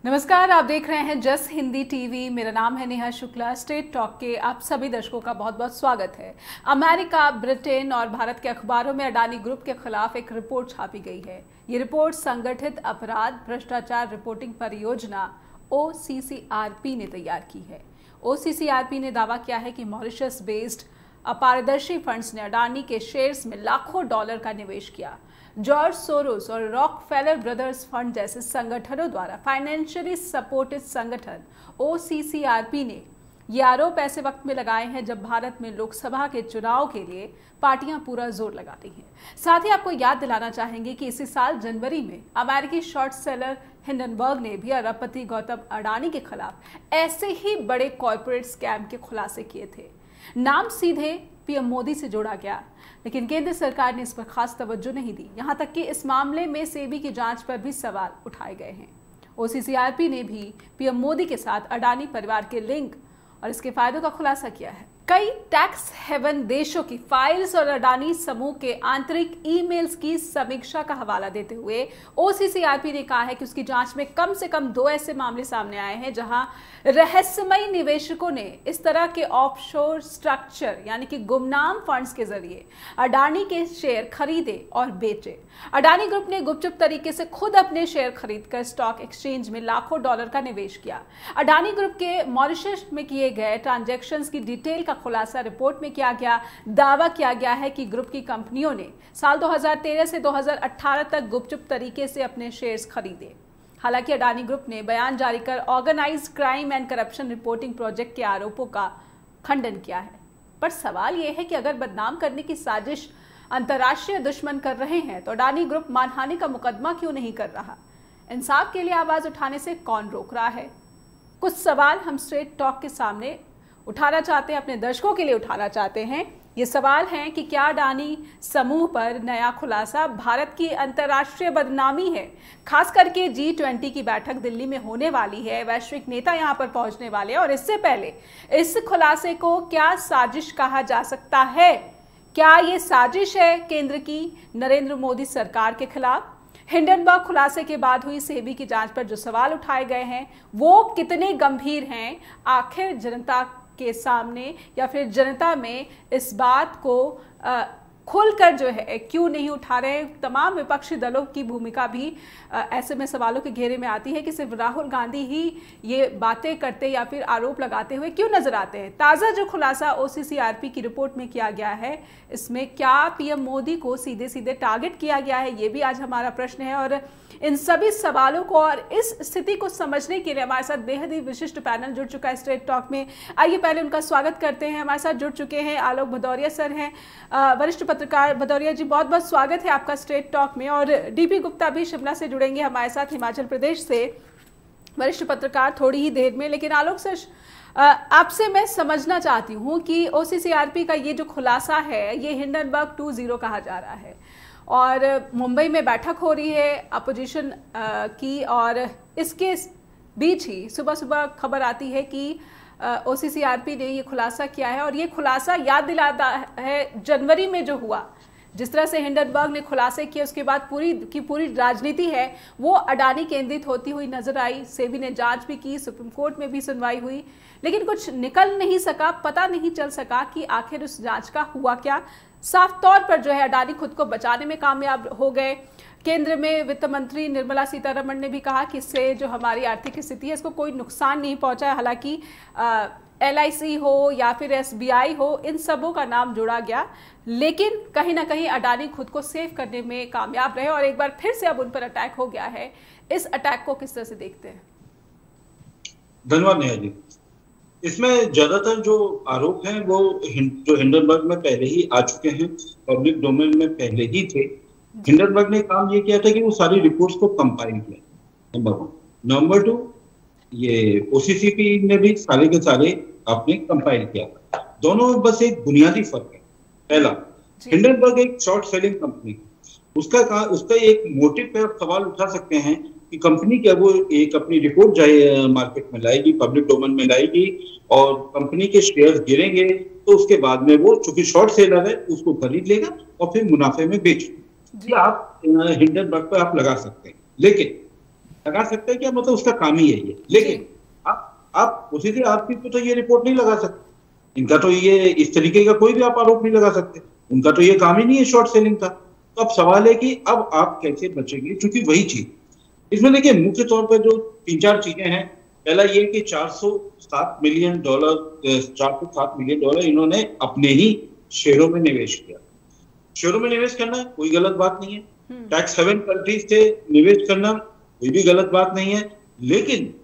नमस्कार, आप देख रहे हैं जस हिंदी टीवी। मेरा नाम है नेहा शुक्ला। स्ट्रेट टॉक के आप सभी दर्शकों का बहुत बहुत स्वागत है। अमेरिका, ब्रिटेन और भारत के अखबारों में अडानी ग्रुप के खिलाफ एक रिपोर्ट छापी गई है। ये रिपोर्ट संगठित अपराध भ्रष्टाचार रिपोर्टिंग परियोजना OCCRP ने तैयार की है। OCCRP ने दावा किया है कि मॉरिशस बेस्ड अपारदर्शी फंड्स ने अडानी के शेयर्स में लाखों डॉलर का निवेश किया। जॉर्ज सोरोस और रॉकफेलर ब्रदर्स फंड जैसे संगठनों द्वारा फाइनेंशियली सपोर्टेड संगठन OCCRP ने ये आरोप ऐसे वक्त में लगाए हैं जब भारत में लोकसभा के चुनाव के लिए पार्टियां पूरा जोर लगा रही हैं। साथ ही आपको याद दिलाना चाहेंगे कि इसी साल जनवरी में अमेरिकी शॉर्ट सेलर हिंडनबर्ग ने भी अरबपति गौतम अडानी के खिलाफ ऐसे ही बड़े कॉर्पोरेट स्कैम के खुलासे किए थे। नाम सीधे पीएम मोदी से जोड़ा गया, लेकिन केंद्र सरकार ने इस पर खास तवज्जो नहीं दी। यहां तक कि इस मामले में सेबी की जांच पर भी सवाल उठाए गए हैं। OCCRP ने भी पीएम मोदी के साथ अडानी परिवार के लिंक और इसके फायदों का खुलासा किया है। कई टैक्स हेवन देशों की फाइल्स और अडानी समूह के आंतरिक ईमेल्स की समीक्षा का हवाला देते हुए OCCRP ने कहा है कि उसकी जांच में कम से कम 2 ऐसे मामले सामने आए हैं जहां रहस्यमयी निवेशकों ने इस तरह के ऑफशोर स्ट्रक्चर यानी कि गुमनाम फंड्स के जरिए अडानी के शेयर खरीदे और बेचे। अडानी ग्रुप ने गुपचुप तरीके से खुद अपने शेयर खरीदकर स्टॉक एक्सचेंज में लाखों डॉलर का निवेश किया। अडानी ग्रुप के मॉरिशस में किए गए ट्रांजैक्शंस की डिटेल का खुलासा रिपोर्ट में किया गया। दावा किया गया है कि ग्रुप की कंपनियों ने साल 2013 से 2018 तक गुपचुप तरीके से अपने शेयर्स खरीदे। हालांकि अडानी ग्रुप ने बयान जारी कर organised crime and corruption reporting project के आरोपों का खंडन किया है। पर सवाल यह है कि अगर बदनाम करने की साजिश अंतर्राष्ट्रीय दुश्मन कर रहे हैं तो अडानी ग्रुप मानहानि का मुकदमा क्यों नहीं कर रहा? इंसाफ के लिए आवाज उठाने से कौन रोक रहा है? कुछ सवाल हम स्ट्रेट टॉक के सामने उठाना चाहते हैं, अपने दर्शकों के लिए उठाना चाहते हैं। ये सवाल है कि क्या अडानी समूह पर नया खुलासा भारत की अंतर्राष्ट्रीय बदनामी है? खास करके G20 की बैठक दिल्ली में होने वाली है, वैश्विक नेता यहां पर पहुंचने वाले हैं और इससे पहले इस खुलासे को क्या साजिश कहा जा सकता है? क्या ये साजिश है केंद्र की नरेंद्र मोदी सरकार के खिलाफ? हिंडनबर्ग खुलासे के बाद हुई सेबी की जांच पर जो सवाल उठाए गए हैं वो कितने गंभीर हैं? आखिर जनता के सामने या फिर जनता में इस बात को खुलकर जो है क्यों नहीं उठा रहे? तमाम विपक्षी दलों की भूमिका भी ऐसे में सवालों के घेरे में आती है कि सिर्फ राहुल गांधी ही ये बातें करते या फिर आरोप लगाते हुए क्यों नजर आते हैं। ताज़ा जो खुलासा OCCRP की रिपोर्ट में किया गया है, इसमें क्या पीएम मोदी को सीधे सीधे टारगेट किया गया है? ये भी आज हमारा प्रश्न है। और इन सभी सवालों को और इस स्थिति को समझने के लिए हमारे साथ बेहद ही विशिष्ट पैनल जुड़ चुका है स्ट्रेट टॉक में। आइए पहले उनका स्वागत करते हैं। हमारे साथ जुड़ चुके हैं आलोक भदौरिया सर हैं, वरिष्ठ पत्रकार। भदौरिया जी, बहुत बहुत स्वागत है आपका स्ट्रेट टॉक में। और DP गुप्ता भी शिमला से जुड़ेंगे हमारे साथ, हिमाचल प्रदेश से, वरिष्ठ पत्रकार, थोड़ी ही देर में। लेकिन आलोक सर, आपसे मैं समझना चाहती हूँ कि OCCRP का ये जो खुलासा है ये हिंडनबर्ग 2.0 कहा जा रहा है और मुंबई में बैठक हो रही है अपोजिशन की, और इसके बीच ही सुबह सुबह खबर आती है कि OCCRP ने ये खुलासा किया है। और ये खुलासा याद दिलाता है जनवरी में जो हुआ, जिस तरह से हिंडनबर्ग ने खुलासे किए, उसके बाद पूरी राजनीति है वो अडानी केंद्रित होती हुई नजर आई। सेबी ने जांच भी की, सुप्रीम कोर्ट में भी सुनवाई हुई, लेकिन कुछ निकल नहीं सका, पता नहीं चल सका कि आखिर उस जांच का हुआ क्या। साफ तौर पर जो है अडानी खुद को बचाने में कामयाब हो गए। केंद्र में वित्त मंत्री निर्मला सीतारमण ने भी कहा कि इससे जो हमारी आर्थिक स्थिति है इसको कोई नुकसान नहीं पहुंचा है। हालांकि LIC हो या फिर SBI हो, इन सबों का नाम जोड़ा गया, लेकिन कहीं ना कहीं अडानी खुद को सेव करने में कामयाब रहे और एक बार फिर से अब उन पर अटैक हो गया है। इस अटैक को किस तरह से देखते हैं? धन्यवाद नेहा जी। इसमें ज्यादातर जो आरोप हैं वो जो हिंडनबर्ग में पहले ही आ चुके हैं, पब्लिक डोमेन में पहले ही थे। हिंडनबर्ग ने काम ये किया था कि वो सारी रिपोर्ट्स को कंपाइल किया, नंबर 1। नंबर 2, ये OCCRP ने भी सारे के सारे आपने कंपाइल किया। दोनों में बस एक बुनियादी फर्क है। पहला, हिंडनबर्ग एक शॉर्ट सेलिंग कंपनी, उसका एक मोटिव पे आप सवाल उठा सकते हैं कि कंपनी क्या वो एक अपनी रिपोर्ट मार्केट में लाएगी, पब्लिक डोमेन में लाएगी और कंपनी के शेयर्स गिरेंगे तो उसके बाद में वो चूंकि शॉर्ट सेलर है उसको खरीद लेगा और फिर मुनाफे में बेचेगा। आप हिंडनबर्ग पर आप लगा सकते हैं। लेकिन लगा सकते हैं क्या, मतलब उसका काम ही है ये। लेकिन आप उसी से आरपी पे तो ये रिपोर्ट नहीं लगा सकते। इनका तो ये इस तरीके का कोई भी आप आरोप नहीं लगा सकते, उनका तो ये काम ही नहीं है शॉर्ट सेलिंग का। तो अब सवाल है कि अब आप कैसे बचेंगे, क्योंकि वही चीज इसमें देखिए मुख्य तौर पर जो 3-4 चीजें हैं। पहला ये कि $407 मिलियन इन्होंने अपने ही शेयरों में निवेश किया। शेयरों में निवेश करना कोई गलत बात नहीं है, टैक्स हेवन कंट्रीज से निवेश करना कोई भी गलत बात नहीं है। लेकिन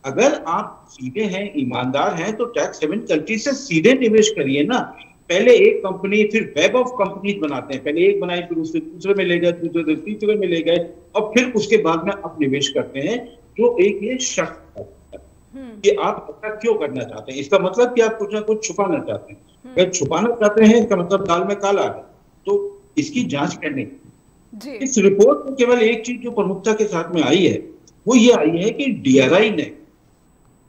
अगर आप सीधे हैं, ईमानदार हैं, तो टैक्स हेवन कंट्रीज से सीधे निवेश करिए ना। पहले एक कंपनी, फिर वेब ऑफ कंपनीज बनाते हैं, पहले एक बनाई, फिर उससे दूसरे में ले गए, दूसरे से तीसरे में ले गए, और फिर उसके बाद में आप निवेश करते हैं। जो एक ये शक कि आप ऐसा क्यों करना चाहते हैं, इसका मतलब कि आप कुछ ना कुछ छुपाना चाहते हैं। अगर छुपाना चाहते हैं, इसका मतलब दाल में काला है, तो इसकी जांच करने की। इस रिपोर्ट में केवल एक चीज जो प्रमुखता के साथ में आई है, वो ये आई है कि डीआरआई ने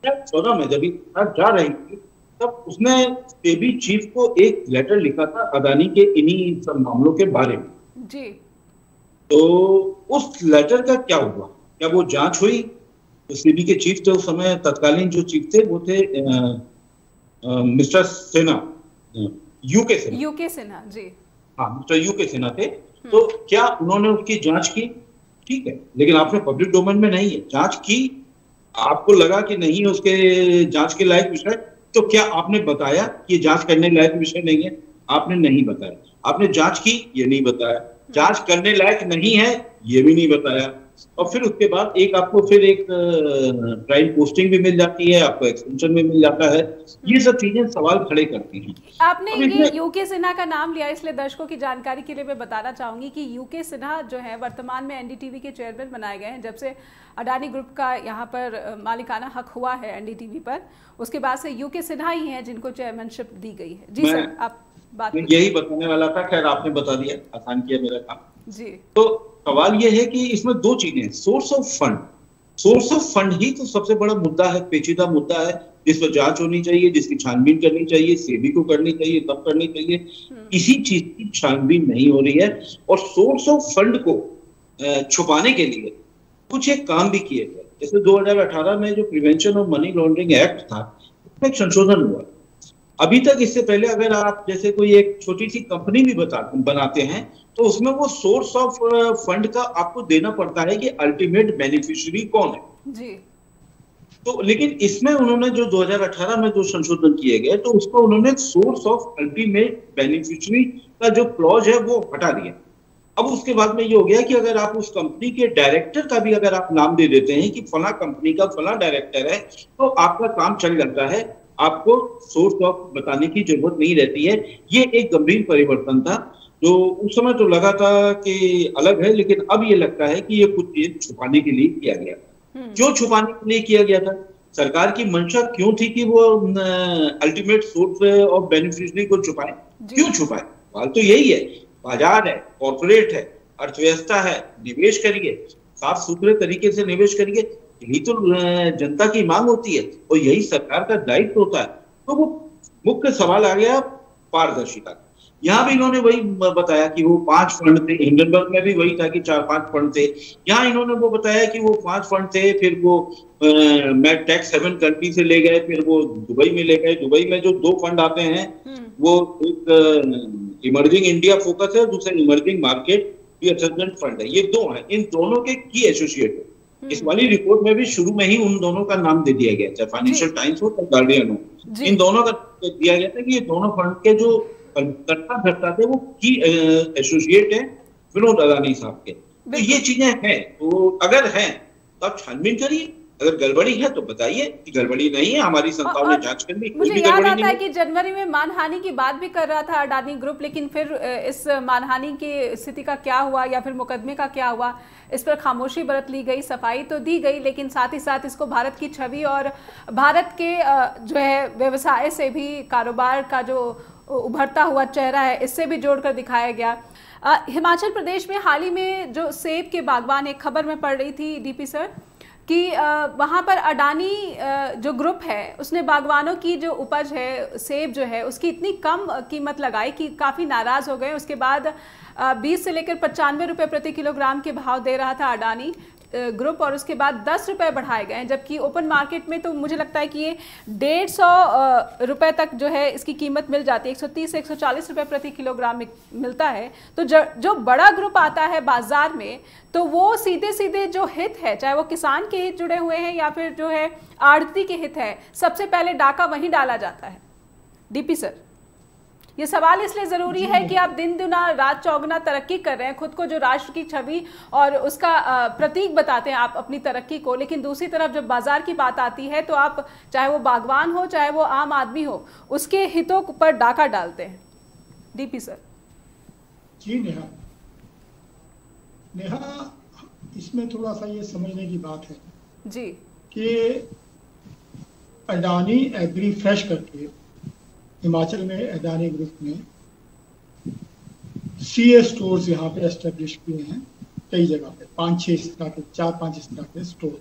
2014 में जब जा रही थी, तब उसने सेबी चीफ को एक लेटर लिखा था अदानी के इन्हीं सब मामलों के बारे में जी। तो उस लेटर का क्या हुआ, क्या वो जांच हुई? तो सेबी के चीफ थे उस समय, तत्कालीन जो चीफ थे वो थे मिस्टर सिन्हा, यूके सिन्हा जी। हाँ, मिस्टर यूके सिन्हा थे। तो क्या उन्होंने उसकी जांच की? ठीक है, लेकिन आपने पब्लिक डोमेन में नहीं है, जांच की, आपको लगा कि नहीं है उसके जांच के लायक विषय, तो क्या आपने बताया कि ये जांच करने लायक विषय नहीं है? आपने नहीं बताया। आपने जांच की, ये नहीं बताया। जांच करने लायक नहीं है, ये भी नहीं बताया। और फिर उसके बाद एक आपको फिर एक प्राइम पोस्टिंग भी मिल जाती है, आपको एक्सटेंशन भी मिल जाता है। ये सब चीजें सवाल खड़े करती हैं। आपने ये यूके सिन्हा का नाम लिया, इसलिए दर्शकों की जानकारी के लिए मैं बताना चाहूंगी कि यूके सिन्हा जो है वर्तमान में एनडीटीवी के चेयरमैन बनाए गए हैं। जब से अडानी ग्रुप का यहाँ पर मालिकाना हक हुआ है एनडीटीवी पर, उसके बाद से यूके सिन्हा ही हैं जिनको चेयरमैनशिप दी गई है। जी सर, आप बात यही बताने वाला था, खैर आपने बता दिया, आसान किया मेरा काम जी। तो सवाल यह है कि इसमें दो चीजें, सोर्स ऑफ फंड ही तो सबसे बड़ा मुद्दा है, पेचीदा मुद्दा है, जिस पर जांच होनी चाहिए, जिसकी छानबीन करनी चाहिए, सेबी को करनी चाहिए, तब करनी चाहिए। इसी चीज की छानबीन नहीं हो रही है। और सोर्स ऑफ फंड को छुपाने के लिए कुछ एक काम भी किए गए। जैसे 2018 में जो prevention of money laundering act था, उसमें एक संशोधन हुआ। अभी तक इससे पहले अगर आप जैसे कोई एक छोटी सी कंपनी भी बनाते हैं, तो उसमें वो सोर्स ऑफ फंड का आपको देना पड़ता है कि अल्टीमेट बेनिफिशियरी कौन है जी। तो लेकिन इसमें उन्होंने जो 2018 में जो संशोधन किए गए, तो उसको उन्होंने सोर्स ऑफ अल्टीमेट बेनिफिशियरी का जो क्लॉज है वो हटा दिया। अब उसके बाद में ये हो गया कि अगर आप उस कंपनी के डायरेक्टर का भी अगर आप नाम दे देते हैं कि फला कंपनी का फला डायरेक्टर है, तो आपका काम चल जाता है, आपको सोर्स ऑफ बताने की जरूरत नहीं रहती है। ये एक गंभीर परिवर्तन था जो उस समय तो लगा था कि अलग है, लेकिन अब ये लगता है कि ये कुछ चीज छुपाने के लिए किया गया। क्यों छुपाने के लिए किया गया था? सरकार की मंशा क्यों थी कि वो अल्टीमेट सोर्स ऑफ बेनिफिशियरी को छुपाए? क्यों छुपाए? सवाल तो यही है। बाजार है, कॉर्पोरेट है, अर्थव्यवस्था है, निवेश करिए, साफ सुथरे तरीके से निवेश करिए, यही तो जनता की मांग होती है और यही सरकार का दायित्व होता है। तो वो मुख्य सवाल आ गया पारदर्शिता। यहाँ भी इन्होंने वही बताया कि वो 5 फंड थे, हिंडनबर्ग में भी वही था कि 4-5 फंड थे। यहाँ इन्होंने वो बताया कि वो 5 फंड थे, फिर वो टैक्स हेवन कंट्री से ले गए, फिर वो दुबई में ले गए। दुबई में जो 2 फंड आते हैं, वो एक इमर्जिंग इंडिया फोकस है, दूसरा इमर्जिंग मार्केट असेसमेंट फंड है। ये 2 हैं, इन दोनों के की एसोसिएट है। इस वाली रिपोर्ट में भी शुरू में ही उन दोनों का नाम दे दिया गया, चाहे फाइनेंशियल टाइम्स हो चाहे गार्डियन हो, इन दोनों का दिया गया था कि ये दोनों फंड के जो कर्ता थे वो की एसोसिएट है विनोद अदानी साहब के। तो ये चीजें हैं, तो अगर हैं तो आप छानबीन करिए, अगर गड़बड़ी है तो बताइए कि गड़बड़ी नहीं है, हमारी संस्थाओं ने जांच करनी। मुझे याद आता है कि जनवरी में मानहानि की बात भी कर रहा था अडानी ग्रुप, लेकिन फिर इस मानहानि की स्थिति का क्या हुआ या फिर मुकदमे का क्या हुआ, इस पर खामोशी बरत ली गई, सफाई तो दी गई, लेकिन साथ ही साथ इसको भारत की छवि और भारत के जो है व्यवसाय से भी, कारोबार का जो उभरता हुआ चेहरा है, इससे भी जोड़कर दिखाया गया। हिमाचल प्रदेश में हाल ही में जो सेब के बागवान, एक खबर में पढ़ रही थी डीपी सर कि वहाँ पर अडानी जो ग्रुप है उसने बागवानों की जो उपज है, सेब जो है, उसकी इतनी कम कीमत लगाई कि काफ़ी नाराज़ हो गए। उसके बाद 20 से लेकर 95 रुपये प्रति किलोग्राम के भाव दे रहा था अडानी, ग्रुप और उसके बाद 10 रुपए बढ़ाए गए हैं, जबकि ओपन मार्केट में तो मुझे लगता है कि ये 150 रुपए तक जो है इसकी कीमत मिल जाती है, 130 से 140 रुपए प्रति किलोग्राम मिलता है। तो जो बड़ा ग्रुप आता है बाजार में, तो वो सीधे सीधे जो हित है, चाहे वो किसान के हित जुड़े हुए हैं या फिर जो है आड़ती के हित है, सबसे पहले डाका वहीं डाला जाता है। डीपी सर, ये सवाल इसलिए जरूरी है कि आप दिन दुना रात चौगुना तरक्की कर रहे हैं, खुद को जो राष्ट्र की छवि और उसका प्रतीक बताते हैं आप अपनी तरक्की को, लेकिन दूसरी तरफ जब बाजार की बात आती है तो आप, चाहे वो बागवान हो चाहे वो आम आदमी हो, उसके हितों पर डाका डालते हैं। DP sir. जी नेहा, इसमें थोड़ा सा ये समझने की बात है जी कि अडानी एग्री फ्रेश करके हिमाचल में अडानी ग्रुप ने सीए स्टोर्स यहाँ पे एस्टेब्लिश किए हैं कई जगह पे, 4-5 इस तरह के स्टोर,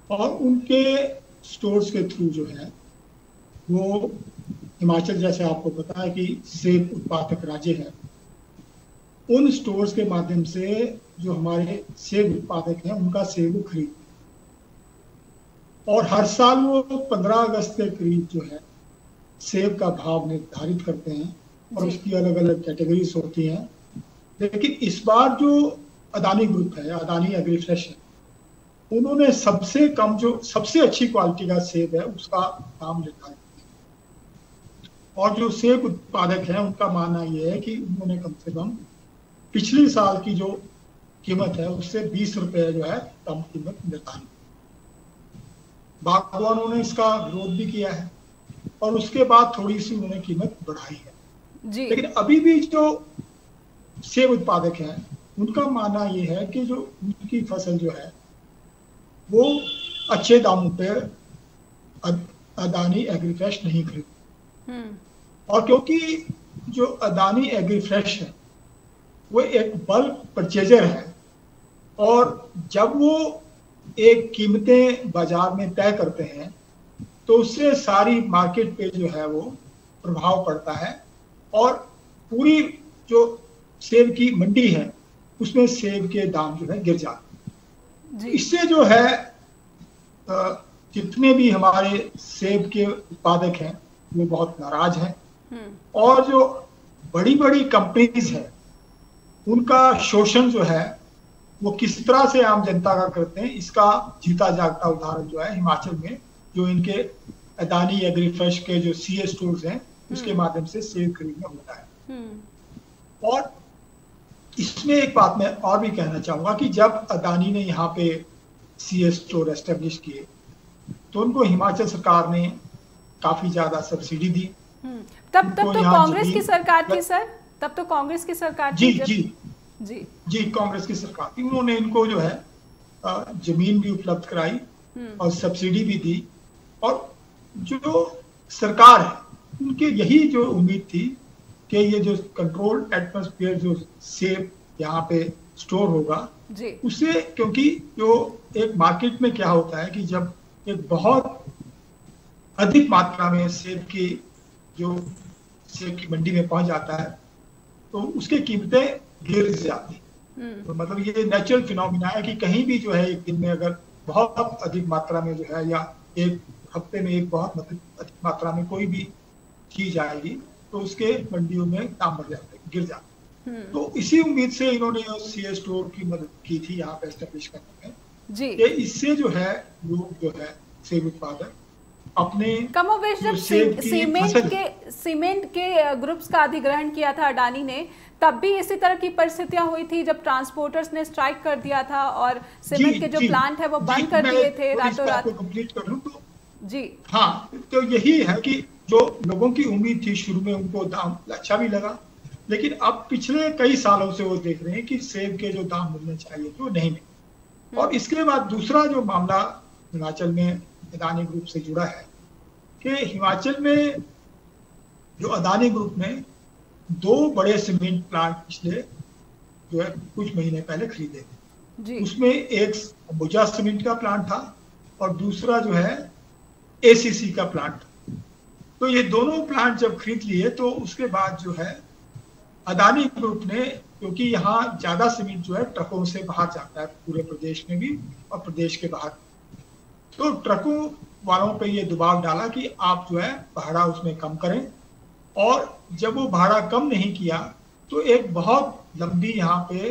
और उनके स्टोर्स के थ्रू जो है वो हिमाचल, जैसे आपको पता है कि सेब उत्पादक राज्य है, उन स्टोर्स के माध्यम से जो हमारे सेब उत्पादक हैं उनका सेब वो खरीदते हैं, और हर साल वो 15 अगस्त के करीब जो है सेब का भाव निर्धारित करते हैं, और उसकी अलग अलग कैटेगरीज होती हैं। लेकिन इस बार जो अडानी ग्रुप है, अडानी एग्री फ्रेश है, उन्होंने सबसे कम, जो सबसे अच्छी क्वालिटी का सेब है उसका दाम निर्धारित किया, और जो सेब उत्पादक हैं उनका मानना यह है कि उन्होंने कम से कम पिछले साल की जो कीमत है उससे 20 रुपए जो है कम कीमत निर्धारित। बागवानों ने इसका विरोध भी किया है और उसके बाद थोड़ी सी उन्होंने कीमत बढ़ाई है जी। लेकिन अभी भी जो सेब उत्पादक हैं उनका मानना ये है कि जो उनकी फसल जो है वो अच्छे दामों पे अडानी एग्री फ्रेश नहीं खरीदती, और क्योंकि जो अडानी एग्री फ्रेश है वो एक बल्क परचेजर है, और जब वो एक कीमतें बाजार में तय करते हैं तो उससे सारी मार्केट पे जो है वो प्रभाव पड़ता है, और पूरी जो सेब की मंडी है उसमें सेब के दाम जो है गिर जाते हैं। इससे जो है जितने भी हमारे सेब के उत्पादक हैं वो बहुत नाराज हैं, और जो बड़ी बड़ी कंपनीज हैं उनका शोषण जो है वो किस तरह से आम जनता का करते हैं, इसका जीता जागता उदाहरण जो है हिमाचल में जो इनके अडानी एग्री फ्रेश के जो सीए स्टोर्स हैं उसके माध्यम से सेब खरीदना होता है। और इसमें एक बात मैं और भी कहना चाहूंगा कि जब अडानी ने यहाँ पे सीए स्टोर एस्टेब्लिश किए तो उनको हिमाचल सरकार ने काफी ज्यादा सब्सिडी दी। तब तो कांग्रेस की सरकार थी सर, तब तो कांग्रेस की सरकार थी। जी कांग्रेस की सरकार थी। उन्होंने इनको जो है जमीन भी उपलब्ध कराई और सब्सिडी भी दी, और जो सरकार है उनके यही जो उम्मीद थी कि ये जो कंट्रोल एटमॉस्फेयर जो सेब यहाँ पे स्टोर होगा उससे, क्योंकि जो एक मार्केट में क्या होता है कि जब एक बहुत अधिक मात्रा में सेब की मंडी में पहुंच जाता है तो उसकी कीमतें गिर जाती हैं। तो मतलब ये नेचुरल फिनोमिना है कि कहीं भी जो है एक दिन में अगर बहुत अधिक मात्रा में जो है या एक हफ्ते में एक बहुत अधिक मात्रा में कोई भी चीज आएगी तो उसके मंडियों में दाम बढ़ जाते हैं, गिर जाते हैं। तो इसी उम्मीद से इन्होंने सीए स्टोर की मदद की थी यहाँ पे एस्टेब्लिश करने में कि इससे जो है लोग जो है सेब उत्पादक अपने कमोवेश जब सीमेंट के ग्रुप्स का अधिग्रहण किया था अडानी ने, तब भी इसी तरह की परिस्थितियां हुई थी जब ट्रांसपोर्टर्स ने स्ट्राइक कर दिया था और सीमेंट के जो प्लांट है वो बंद कर दिए थे रातों रात। कंप्लीट कर लूं तो जी हाँ, तो यही है कि जो लोगों की उम्मीद थी शुरू में उनको दाम अच्छा भी लगा, लेकिन अब पिछले कई सालों से वो देख रहे हैं कि सेब के जो दाम मिलने चाहिए थे वो नहीं मिले। और इसके बाद दूसरा जो मामला हिमाचल में अडानी ग्रुप से जुड़ा है कि हिमाचल में जो अडानी ग्रुप ने 2 बड़े सीमेंट प्लांट पिछले जो है कुछ महीने पहले खरीदे थे। उसमें एक अंबुजा सीमेंट का प्लांट था और दूसरा जो है एसीसी का प्लांट। तो ये दोनों प्लांट जब खरीद लिए तो उसके बाद जो है अडानी ग्रुप ने क्योंकि यहाँ ज्यादा सीमेंट जो है ट्रकों से बाहर जाता है, पूरे प्रदेश में भी और प्रदेश के बाहर। तो ट्रकों वालों पे ये दबाव डाला कि आप जो है भाड़ा उसमें कम करें, और जब वो भाड़ा कम नहीं किया तो एक बहुत लंबी यहाँ पे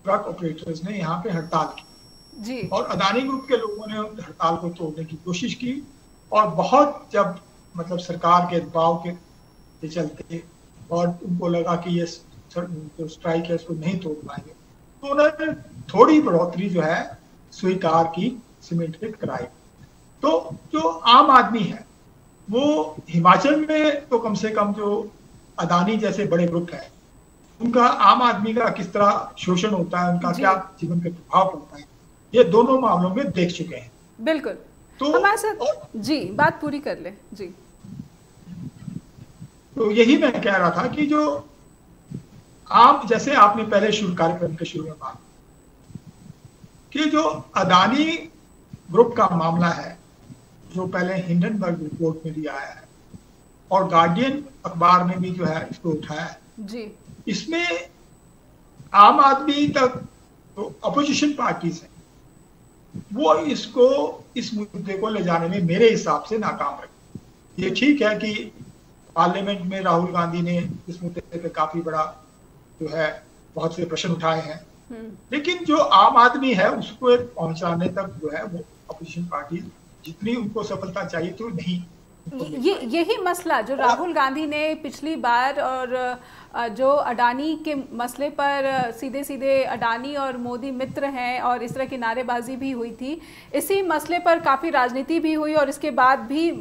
ट्रक ऑपरेटर्स ने यहाँ पे हड़ताल की जी। और अदानी ग्रुप के लोगों ने हड़ताल को तोड़ने की कोशिश की, और बहुत जब मतलब सरकार के दबाव के चलते और उनको लगा कि ये जो स्ट्राइक है इसको नहीं तोड़ पाएंगे, तो उन्होंने थोड़ी बढ़ोतरी जो है स्वीकार की सीमेंट के किराए। तो जो आम आदमी है वो हिमाचल में तो कम से कम जो अदानी जैसे बड़े ग्रुप है उनका आम आदमी का किस तरह शोषण होता है, उनका क्या जीवन पे प्रभाव पड़ता है, ये दोनों मामलों में देख चुके हैं। बिल्कुल। तो हमारे साथ जी बात पूरी कर ले जी। तो यही मैं कह रहा था कि जो आप जैसे आपने पहले कार्यक्रम के शुरू में बात कि जो अदानी ग्रुप का मामला है, जो पहले हिंडनबर्ग रिपोर्ट में दिया है और गार्डियन अखबार में भी जो है इसको उठाया है जी, इसमें आम आदमी तक तो अपोजिशन पार्टीज हैं वो इसको इस मुद्दे को ले जाने में मेरे हिसाब से नाकाम रहे। ये ठीक है कि पार्लियामेंट में राहुल गांधी ने इस मुद्दे पे काफी बड़ा जो है बहुत से प्रश्न उठाए हैं, लेकिन जो आम आदमी है उसको पहुंचाने तक जो है वो अपोजिशन पार्टी जितनी उनको सफलता चाहिए तो नहीं। यही मसला जो राहुल गांधी ने पिछली बार और जो अडानी के मसले पर सीधे सीधे अडानी और मोदी मित्र हैं और इस तरह की नारेबाजी भी हुई थी, इसी मसले पर काफ़ी राजनीति भी हुई और इसके बाद भी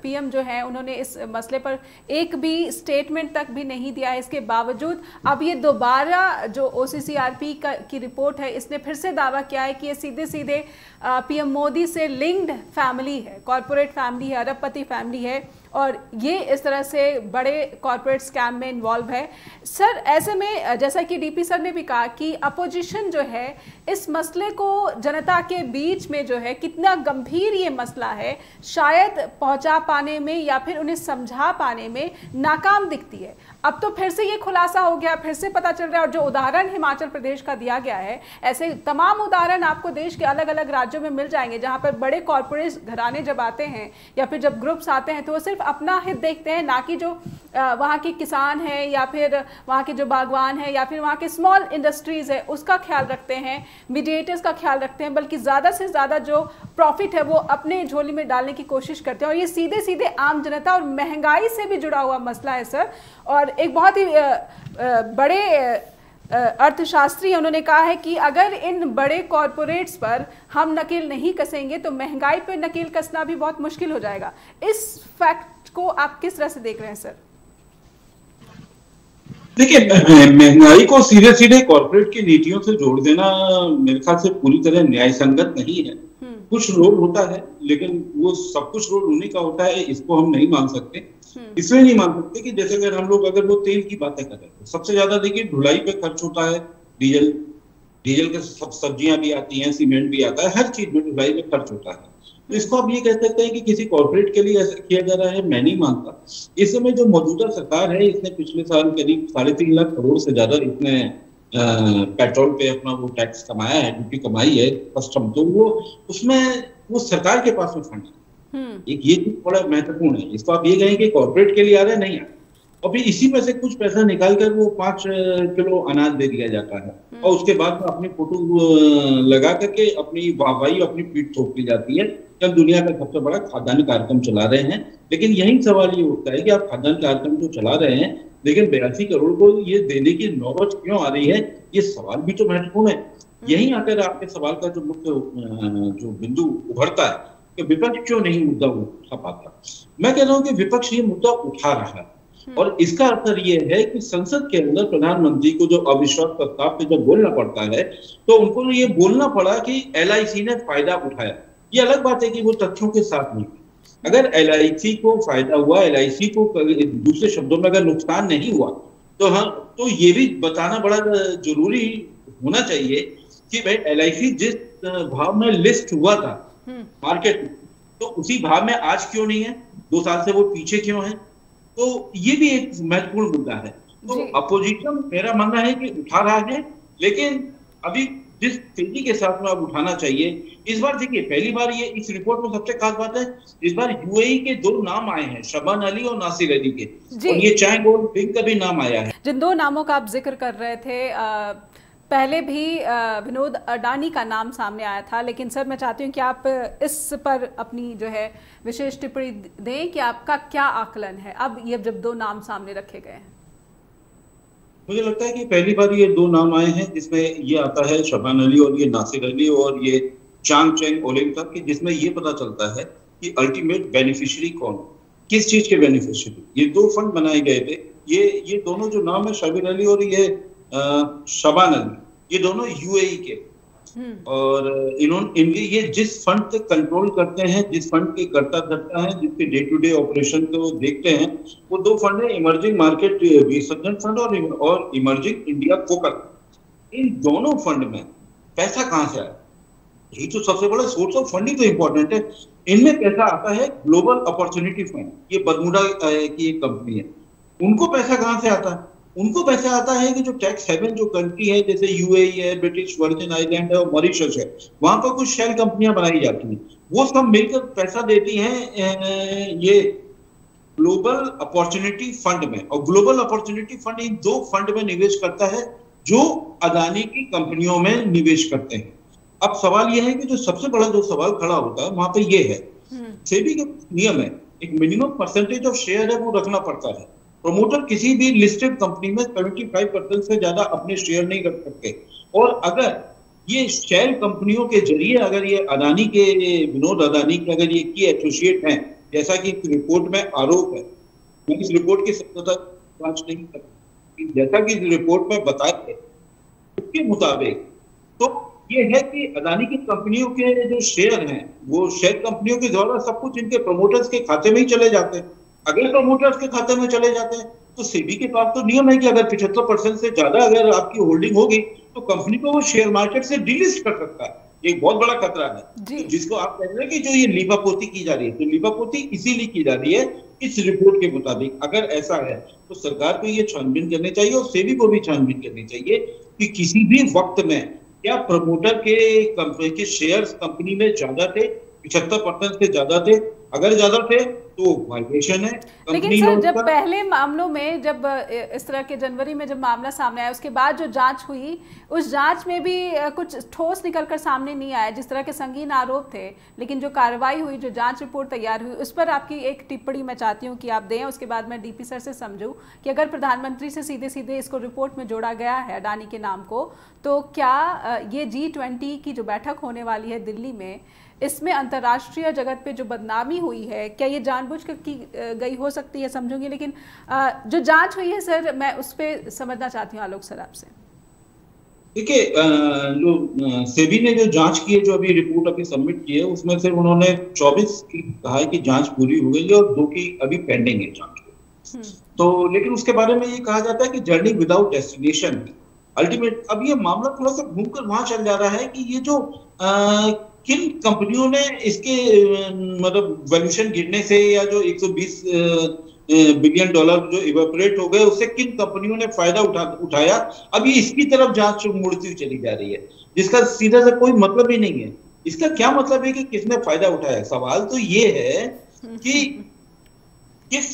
पीएम जो है उन्होंने इस मसले पर एक भी स्टेटमेंट तक भी नहीं दिया है। इसके बावजूद अब ये दोबारा जो OCCRP की रिपोर्ट है इसने फिर से दावा किया है कि ये सीधे सीधे पीएम मोदी से लिंक्ड फैमिली है, कॉरपोरेट फैमिली है, अरबपति फैमिली है और ये इस तरह से बड़े कॉरपोरेट स्कैम में इन्वॉल्व है। सर ऐसे में जैसा कि डीपी सर ने भी कहा कि अपोजिशन जो है इस मसले को जनता के बीच में जो है कितना गंभीर ये मसला है शायद पहुंचा पाने में या फिर उन्हें समझा पाने में नाकाम दिखती है। अब तो फिर से ये खुलासा हो गया, फिर से पता चल रहा है और जो उदाहरण हिमाचल प्रदेश का दिया गया है ऐसे तमाम उदाहरण आपको देश के अलग अलग राज्यों में मिल जाएंगे जहां पर बड़े कॉरपोरेट घराने जब आते हैं या फिर जब ग्रुप्स आते हैं तो वो सिर्फ अपना हित देखते हैं, ना कि जो वहाँ के किसान हैं या फिर वहाँ के जो बागवान हैं या फिर वहाँ के स्मॉल इंडस्ट्रीज़ है उसका ख्याल रखते हैं, मीडिएटर्स का ख्याल रखते हैं, बल्कि ज़्यादा से ज़्यादा जो प्रॉफिट है वो अपने झोली में डालने की कोशिश करते हैं। और ये सीधे सीधे आम जनता और महंगाई से भी जुड़ा हुआ मसला है सर। और एक बहुत ही बड़े अर्थशास्त्री उन्होंने कहा है कि अगर इन बड़े कॉरपोरेट्स पर हम नकेल नहीं कसेंगे तो महंगाई पर नकेल कसना भी बहुत मुश्किल हो जाएगा। इस फैक्ट को आप किस तरह से देख रहे हैं सर? देखिए, महंगाई को सीधे सीधे कॉर्पोरेट की नीतियों से जोड़ देना मेरे ख्याल से पूरी तरह न्याय संगत नहीं है। कुछ रोल होता है लेकिन वो सब कुछ रोल उन्हीं का होता है, इसको हम नहीं मान सकते। इसलिए नहीं मान सकते कि जैसे अगर वो तेल की बातें कर रहे हैं, सबसे ज्यादा देखिए ढुलाई पे खर्च होता है, डीजल के सब सब्जियां भी आती हैं, सीमेंट भी आता है, हर चीज में ढुलाई में खर्च होता है। तो इसको आप ये कह सकते हैं कि किसी कॉर्पोरेट के लिए ऐसा किया जा रहा है, मैं नहीं मानता। इस समय जो मौजूदा सरकार है इसने पिछले साल करीब 3.5 लाख करोड़ से ज्यादा इसने पेट्रोल पे अपना वो टैक्स कमाया है, ड्यूटी कमाई है, कस्टम, तो वो उसमें वो सरकार के पास में फंड है। एक ये चीज बड़ा महत्वपूर्ण है। इसको आप ये कहें कि कॉर्पोरेट के लिए आ रहा है, नहीं आ रहा। और फिर इसी में से कुछ पैसा निकाल कर वो 5 किलो अनाज दे दिया जाता है और उसके बाद में अपनी फोटो लगा करके अपनी वाहवाही अपनी पीठ थोप दी जाती है कि हम दुनिया का सबसे बड़ा खाद्यान्न कार्यक्रम चला रहे हैं। लेकिन यही सवाल ये उठता है कि आप खाद्यान्न कार्यक्रम तो चला रहे हैं लेकिन 82 करोड़ को ये देने की नौबत क्यों आ रही है, ये सवाल भी तो महत्वपूर्ण है। यही आकर आपके सवाल का जो मुख्य जो बिंदु उभरता है कि विपक्ष क्यों नहीं मुद्दा उठा पाता। मैं कह रहा हूँ कि विपक्ष ये मुद्दा उठा रहा है और इसका असर ये है कि संसद के अंदर प्रधानमंत्री को जो अविश्वास प्रस्ताव पे जब बोलना पड़ता है तो उनको ये बोलना पड़ा कि LIC ने फायदा उठाया। ये अलग बात है कि वो तथ्यों के साथ नहीं। अगर LIC को फायदा हुआ, LIC को दूसरे शब्दों में अगर नुकसान नहीं हुआ तो हाँ, तो ये भी बताना बड़ा जरूरी होना चाहिए कि भाई LIC जिस भाव में लिस्ट हुआ था मार्केट में तो उसी भाव में आज क्यों नहीं है, 2 साल से वो पीछे क्यों है। तो ये भी एक महत्वपूर्ण मुद्दा है। तो अपोजिशन मेरा मानना है कि उठा रहा है, लेकिन अभी जिस तेजी के साथ में अब उठाना चाहिए, इस बार देखिए पहली बार ये इस रिपोर्ट में सबसे खास बात है, इस बार यूएई के 2 नाम आए हैं, शबान अली और नासिर अली के, और ये चैंग और बिंग का भी नाम आया है। जिन 2 नामों का आप जिक्र कर रहे थे, पहले भी विनोद अडानी का नाम सामने आया था, लेकिन सर मैं चाहती हूँ कि आप इस पर अपनी जो है विशेष टिप्पणी दें कि आपका क्या आकलन है अब ये जब 2 नाम सामने रखे गए हैं। मुझे लगता है कि पहली बार ये 2 नाम आए हैं जिसमें ये आता है शबान अली और ये नासिर अली और ये चांग चेंग ओलेंग का, कि जिसमें ये पता चलता है कि अल्टीमेट बेनिफिशियरी कौन, किस चीज के बेनिफिशियरी। ये 2 फंड बनाए गए थे, ये दोनों जो नाम है शबीर अली और ये शबान अली, ये दोनों यूएई के, और इन्होंने ये जिस फंड से कंट्रोल करते हैं, जिस फंड के कर्ता धर्ता हैं, जिसके डे टू डे ऑपरेशन को देखते हैं, वो 2 फंड है, इमर्जिंग मार्केट रिसर्च फंड और इमर्जिंग इंडिया फोकस। इन दोनों फंड में पैसा कहां से आया, यही तो सबसे बड़ा सोर्स ऑफ फंडिंग तो इंपॉर्टेंट है। इनमें पैसा आता है ग्लोबल अपॉर्चुनिटी फंड, ये बरमूडा की एक कंपनी है, उनको पैसा कहां से आता है? उनको पैसा आता है कि जो टैक्स हेवन जो कंट्री है, जैसे यूएई है, ब्रिटिश वर्जिन आइलैंड है और मॉरिशस है, वहां पर कुछ शेल कंपनियां बनाई जाती हैं, वो सब मिलकर पैसा देती हैं ये ग्लोबल अपॉर्चुनिटी फंड में, और global opportunity fund in 2 fund में निवेश करता है जो अदानी की कंपनियों में निवेश करते हैं। अब सवाल यह है कि जो सबसे बड़ा जो सवाल खड़ा होता है वहां पे ये है, सेबी के नियम है, एक मिनिमम परसेंटेज ऑफ शेयर है वो रखना पड़ता है। प्रमोटर किसी भी लिस्टेड कंपनी में 75% से ज्यादा अपने शेयर नहीं रख सकते, और अगर ये शेयर कंपनियों के जरिए अगर ये अदानी के, विनोद अदानी के अगर ये की एसोसिएट हैं, जैसा कि इस रिपोर्ट में आरोप है, मैं इस रिपोर्ट की सत्यता जांच नहीं करती, जैसा कि इस रिपोर्ट में बताया है उसके मुताबिक तो ये है कि अदानी की कंपनियों के जो शेयर हैं वो शेयर कंपनियों के द्वारा सब कुछ इनके प्रमोटर्स के खाते में ही चले जाते हैं। अगर प्रमोटर्स के खाते में चले जाते हैं तो सेबी के पास तो नियम है कि अगर 75% से ज्यादा अगर आपकी होल्डिंग होगी तो कंपनी को वो शेयर मार्केट से डिलिस्ट कर सकता है। ये एक बहुत बड़ा खतरा है, तो जिसको आप कह रहे हैं कि जो ये लीपापोती की जा रही है, तो लीपापोती इसीलिए की जा रही है इस रिपोर्ट के मुताबिक। अगर ऐसा है तो सरकार को ये छानबीन करनी चाहिए और सेबी को भी छानबीन करनी चाहिए कि किसी भी वक्त में क्या प्रमोटर के कंपनी के शेयर्स कंपनी में ज्यादा थे, 75% से ज्यादा थे, अगर ज्यादा थे तो वायलेशन है। लेकिन सर जब पहले मामलों में जब इस तरह के जनवरी में जब मामला सामने आया, उसके बाद जो जांच हुई उस जांच में भी कुछ ठोस निकलकर सामने नहीं आया, जिस तरह के संगीन आरोप थे, लेकिन जो कार्रवाई हुई, जो जांच रिपोर्ट तैयार हुई, उस पर आपकी एक टिप्पणी मैं चाहती हूँ कि आप दें। उसके बाद मैं डीपी सर से समझूं कि अगर प्रधानमंत्री से सीधे सीधे इसको रिपोर्ट में जोड़ा गया है अडानी के नाम को, तो क्या ये G20 की जो बैठक होने वाली है दिल्ली में, इसमें अंतर्राष्ट्रीय जगत पे जो बदनामी हुई है, क्या ये जानबूझ कर की गई हो सकती है? समझूंगी, लेकिन जो जांच हुई है सर, मैं उस पर समझना चाहती हूँ आलोक सर आपसे। देखिए, जो सेबी ने जो जांच की है, जो अभी रिपोर्ट अभी सबमिट की है, उसमें से उन्होंने 24 की कहा है कि जांच पूरी हो गई है और 2 की अभी पेंडिंग है जांच। तो लेकिन उसके बारे में ये कहा जाता है कि जर्नी विदाउट डेस्टिनेशन अल्टीमेट। अब ये मामला थोड़ा सा घूमकर वहां चल जा रहा है कि ये जो किन कंपनियों ने इसके मतलब वैल्यूएशन गिरने से या जो 120 बिलियन डॉलर जो इवेपोरेट हो गए, उससे किन कंपनियों ने फायदा उठाया, अभी इसकी तरफ जांच मुड़ती हुई चली जा रही है, जिसका सीधा सा कोई मतलब ही नहीं है। इसका क्या मतलब है कि किसने फायदा उठाया? सवाल तो ये है कि किस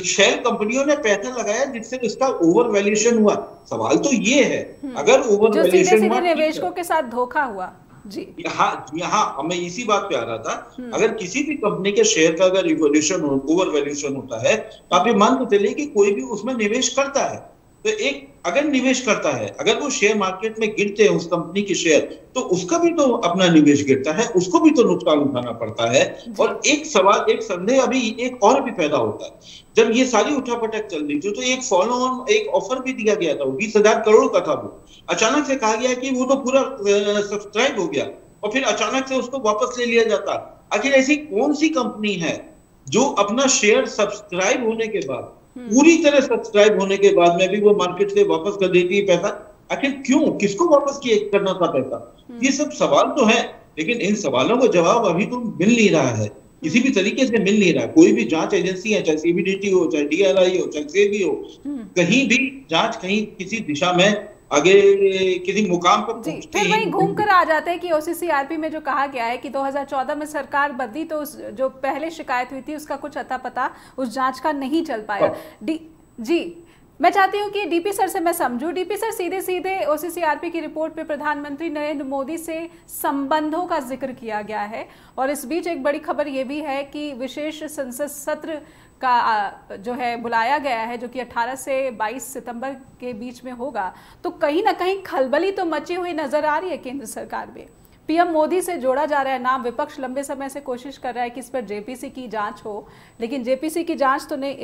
शेयर कंपनियों ने पैसा लगाया जिससे इसका ओवर वैल्यूएशन हुआ। सवाल तो ये है, अगर ओवर वैल्यूएशन हुआ, निवेशकों के साथ धोखा हुआ जी। यहाँ मैं इसी बात पे आ रहा था। अगर किसी भी कंपनी के शेयर का अगर रिवॉल्यूशन ओवर वैल्यूएशन होता है तो आप ये मान के चलिए कि कोई भी उसमें निवेश करता है, तो एक अगर निवेश करता है, अगर वो शेयर मार्केट में गिरते हैं उस कंपनी के शेयर, तो उसका भी तो अपना निवेश गिरता है, उसको भी तो नुकसान उठाना पड़ता है। और एक सवाल, एक संदेह अभी एक और भी पैदा होता है। जब ये सारी उठापटक चल रही थी तो एक फॉलो ऑन एक ऑफर भी दिया गया था, वो 20,000 करोड़ का था। वो अचानक से कहा गया कि वो तो पूरा सब्सक्राइब हो गया और फिर अचानक से उसको वापस ले लिया जाता। आखिर ऐसी कौन सी कंपनी है जो अपना शेयर सब्सक्राइब होने के बाद, पूरी तरह सब्सक्राइब होने के बाद में भी वो मार्केट से वापस कर देती है पैसा? आखिर क्यों, किसको वापस करना था पैसा? ये सब सवाल तो है, लेकिन इन सवालों का जवाब अभी तो मिल नहीं रहा है। किसी भी तरीके से मिल नहीं रहा। कोई भी जांच एजेंसी है, चाहे सीबीडीटी हो, चाहे डीआरआई हो, चाहे सेबी हो, कहीं भी जांच कहीं किसी दिशा में आगे किसी मुकाम पर पहुंचती फिर वहीं घूम कर आ जाते हैं कि ओसीसीआरपी में जो कहा गया है कि 2014 में सरकार बदली तो उस जो पहले शिकायत हुई थी उसका कुछ अता पता उस जांच का नहीं चल पाया। जी मैं चाहती हूँ कि डीपी सर से मैं समझूं। डीपी सर, सीधे सीधे ओसीसीआरपी की रिपोर्ट पे प्रधानमंत्री नरेंद्र मोदी से संबंधों का जिक्र किया गया है और इस बीच एक बड़ी खबर ये भी है कि विशेष संसद सत्र का जो है बुलाया गया है, जो कि 18 से 22 सितंबर के बीच में होगा। तो कहीं ना कहीं खलबली तो मची हुई नजर आ रही है केंद्र सरकार में। पीएम मोदी से जोड़ा जा रहा है नाम। विपक्ष लंबे समय से कोशिश कर रहा है कि इस पर जेपीसी की जांच हो, लेकिन जेपीसी की जांच तो नहीं,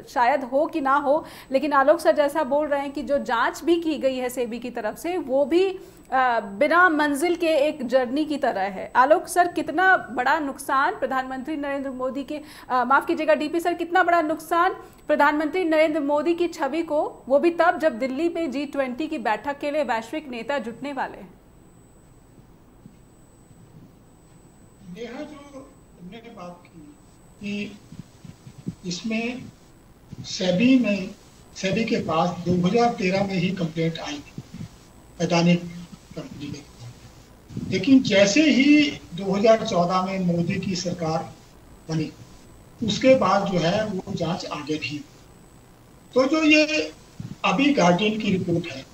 शायद हो कि ना हो, लेकिन आलोक सर जैसा बोल रहे हैं कि जो जांच भी की गई है सेबी की तरफ से वो भी बिना मंजिल के एक जर्नी की तरह है। आलोक सर, कितना बड़ा नुकसान प्रधानमंत्री नरेंद्र मोदी के माफ कीजिएगा डीपी सर, कितना बड़ा नुकसान प्रधानमंत्री नरेंद्र मोदी की छवि को, वो भी तब जब दिल्ली में G20 की बैठक के लिए वैश्विक नेता जुटने वाले हैं। नेहा, जो तुमने बात की कि इसमें सेबी के पास 2013 में ही कंप्लेंट आई थी अडानी कंपनी के, लेकिन जैसे ही 2014 में मोदी की सरकार बनी उसके बाद जो है वो जांच आगे नहीं। तो जो ये अभी गार्डियन की रिपोर्ट है,